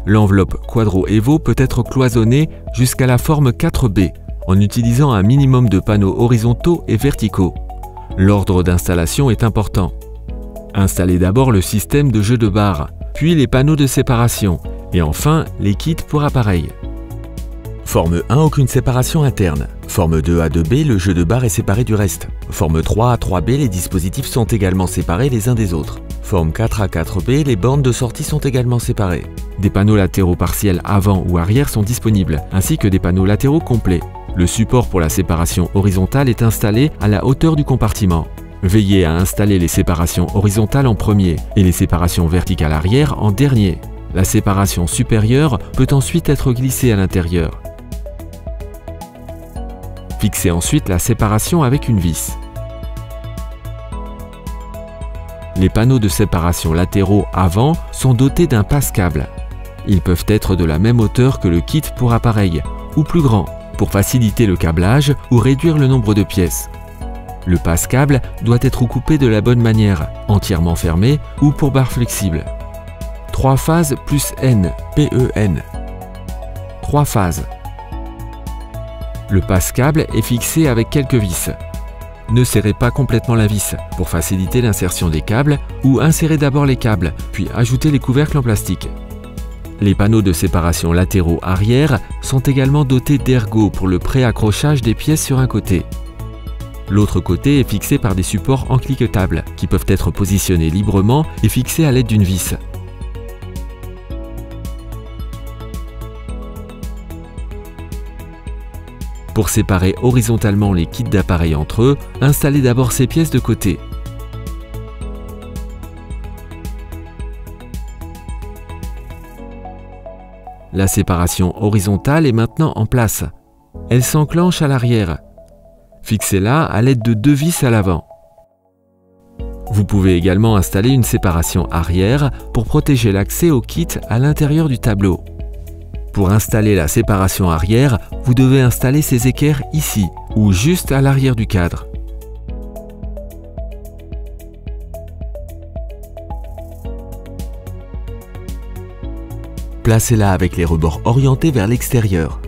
L'enveloppe Quadro Evo peut être cloisonnée jusqu'à la forme 4B en utilisant un minimum de panneaux horizontaux et verticaux. L'ordre d'installation est important. Installez d'abord le système de jeu de barres, puis les panneaux de séparation et enfin les kits pour appareil. Forme 1, aucune séparation interne. Forme 2 à 2B, le jeu de barres est séparé du reste. Forme 3 à 3B, les dispositifs sont également séparés les uns des autres. Forme 4 à 4B, les bornes de sortie sont également séparées. Des panneaux latéraux partiels avant ou arrière sont disponibles, ainsi que des panneaux latéraux complets. Le support pour la séparation horizontale est installé à la hauteur du compartiment. Veillez à installer les séparations horizontales en premier et les séparations verticales arrière en dernier. La séparation supérieure peut ensuite être glissée à l'intérieur. Fixez ensuite la séparation avec une vis. Les panneaux de séparation latéraux avant sont dotés d'un passe-câble. Ils peuvent être de la même hauteur que le kit pour appareil, ou plus grand, pour faciliter le câblage ou réduire le nombre de pièces. Le passe-câble doit être coupé de la bonne manière, entièrement fermé ou pour barre flexible. 3 phases plus N, PEN. 3 phases. Le passe-câble est fixé avec quelques vis. Ne serrez pas complètement la vis pour faciliter l'insertion des câbles ou insérez d'abord les câbles, puis ajoutez les couvercles en plastique. Les panneaux de séparation latéraux arrière sont également dotés d'ergots pour le pré-accrochage des pièces sur un côté. L'autre côté est fixé par des supports encliquetables qui peuvent être positionnés librement et fixés à l'aide d'une vis. Pour séparer horizontalement les kits d'appareils entre eux, installez d'abord ces pièces de côté. La séparation horizontale est maintenant en place. Elle s'enclenche à l'arrière. Fixez-la à l'aide de 2 vis à l'avant. Vous pouvez également installer une séparation arrière pour protéger l'accès au kit à l'intérieur du tableau. Pour installer la séparation arrière, vous devez installer ces équerres ici ou juste à l'arrière du cadre. Placez-la avec les rebords orientés vers l'extérieur.